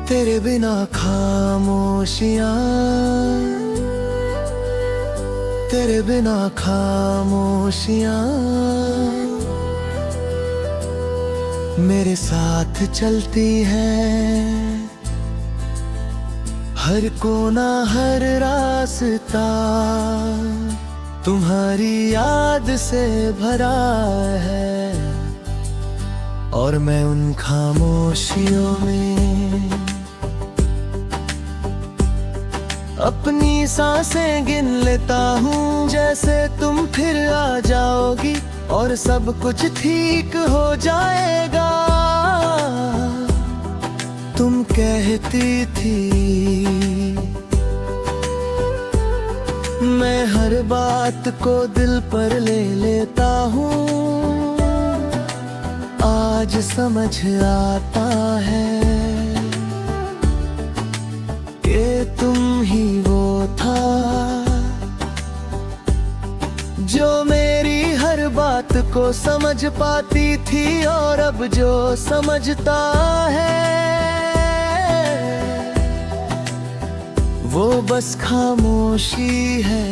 तेरे बिना खामोशियां, तेरे बिना खामोशियां मेरे साथ चलती हैं। हर कोना हर रास्ता तुम्हारी याद से भरा है, और मैं उन खामोशियों में अपनी सांसें गिन लेता हूँ। जैसे तुम फिर आ जाओगी और सब कुछ ठीक हो जाएगा। तुम कहती थी मैं हर बात को दिल पर ले लेता हूँ, आज समझ आता है कि तुम ही वो था जो मेरी हर बात को समझ पाती थी, और अब जो समझता है वो बस खामोशी है।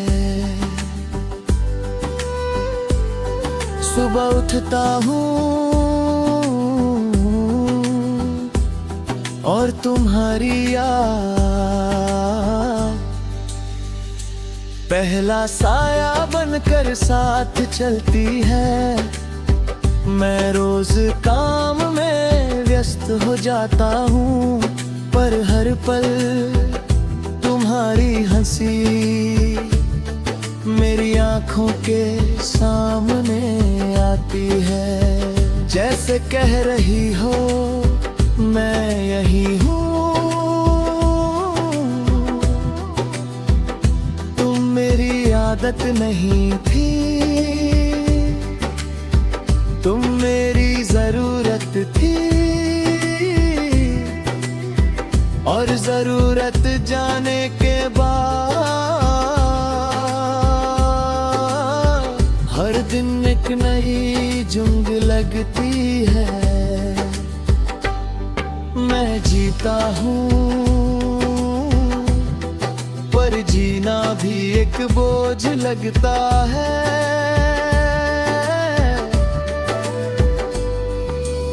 सुबह उठता हूँ और तुम्हारी याद पहला साया बनकर साथ चलती है। मैं रोज काम में व्यस्त हो जाता हूँ, पर हर पल तुम्हारी हंसी मेरी आँखों के सामने आती है। जैसे कह रही हो मैं यही हूँ, तुम मेरी आदत नहीं थी, तुम मेरी जरूरत थी, और जरूरत जाने के बाद हर दिन एक नई जुंग लगती है। मैं जीता हूँ पर जीना भी एक बोझ लगता है।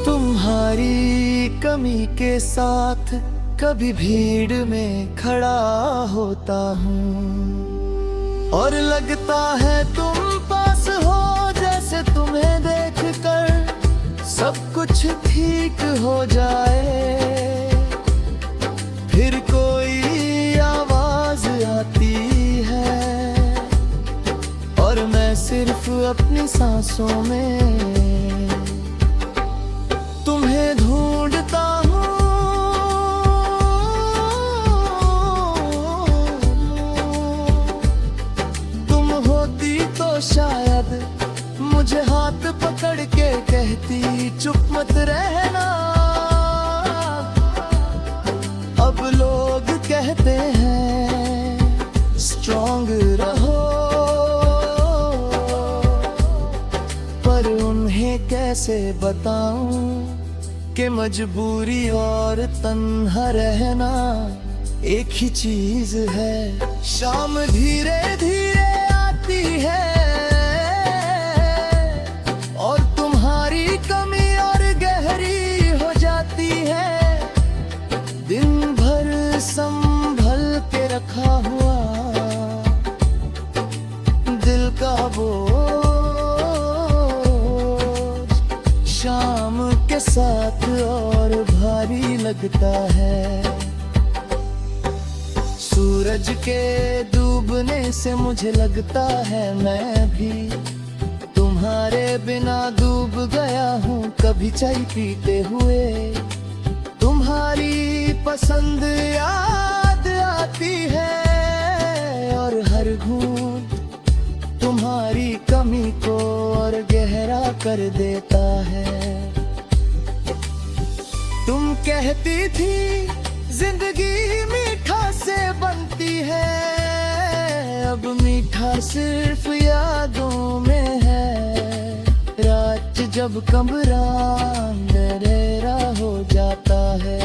तुम्हारी कमी के साथ कभी भीड़ में खड़ा होता हूँ, और लगता है तुम पास हो, जैसे तुम्हें देखकर सब कुछ ठीक हो जाए। फिर कोई आवाज आती है और मैं सिर्फ अपनी सांसों में तुम्हें ढूंढता हूँ। तुम होती तो शायद मुझे हाथ पकड़ के कहती चुप मत रहना। अब लोग कहते हैं स्ट्रॉन्ग रहो, पर उन्हें कैसे बताऊं कि मजबूरी और तन्हा रहना एक ही चीज है। शाम धीरे धीरे आती है और तुम्हारी कमी और गहरी हो जाती है। दिन भर संभल के रखा हुआ दिल का बोझ शाम के साथ और भारी लगता है। सूरज के डूबने से मुझे लगता है मैं भी तुम्हारे बिना डूब गया हूँ। कभी चाय पीते हुए तुम्हारी पसंद याद आती है, और हर घूंट तुम्हारी कमी को और गहरा कर देता है। तुम कहती थी जिंदगी मीठा से बनती है, अब मीठा सिर्फ यादों में है। रात जब कमरा अंधेरा हो जाता है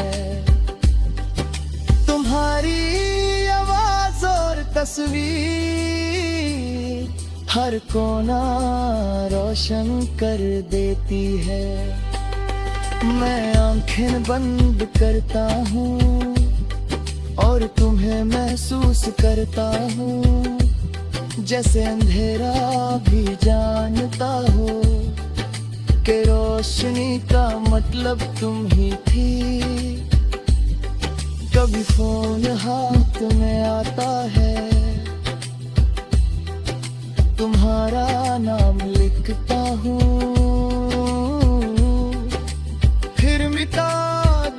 तुम्हारी आवाज और तस्वीर हर कोना रोशन कर देती है। मैं आंखें बंद करता हूँ और तुम्हें महसूस करता हूँ, जैसे अंधेरा भी जानता हो कि रोशनी का मतलब तुम ही थी। कभी फोन हाथ में आता है, तुम्हारा नाम लिखता हूँ, फिर मिटा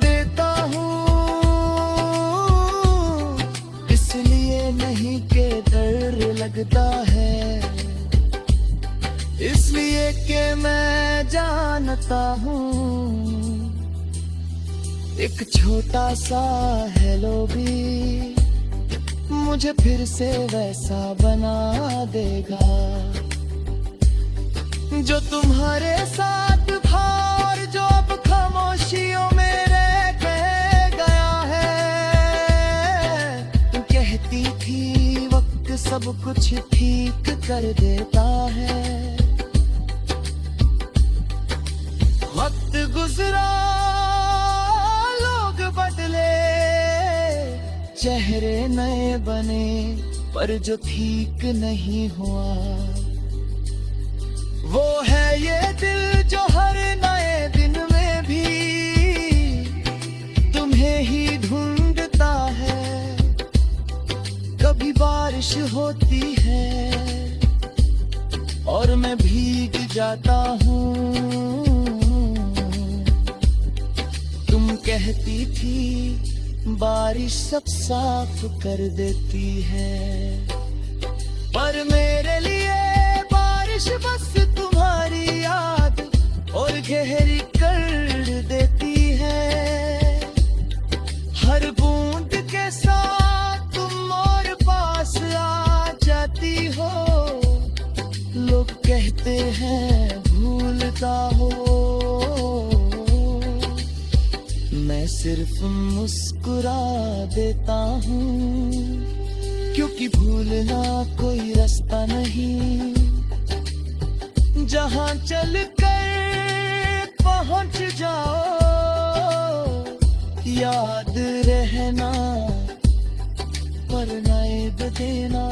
देता हूँ। इसलिए नहीं के डर लगता है, इसलिए कि मैं जानता हूँ एक छोटा सा हेलो भी मुझे फिर से वैसा बना देगा जो तुम्हारे साथ था, और जो अब खामोशियों में रह गया है। तुम कहती थी वक्त सब कुछ ठीक कर देता है। वक्त गुजरा, लोग बदले, चेहरे नए बने, पर जो ठीक नहीं हुआ वो है ये दिल जो हर नए दिन में भी तुम्हें ही ढूंढता है। कभी बारिश होती है और मैं भीग जाता हूँ, तुम कहती थी बारिश सब साफ कर देती है, पर मेरे लिए बारिश बस तुम्हारी याद और गहरी कर देती है। हर बूंद के साथ तुम और पास आ जाती हो, लोग कहते हैं भूलता हो, मैं सिर्फ मुस्कुरा देता हूँ, क्योंकि भूलना कोई रास्ता नहीं। जहाँ चल कर पहुँच जाओ, याद रहना पर नायब देना।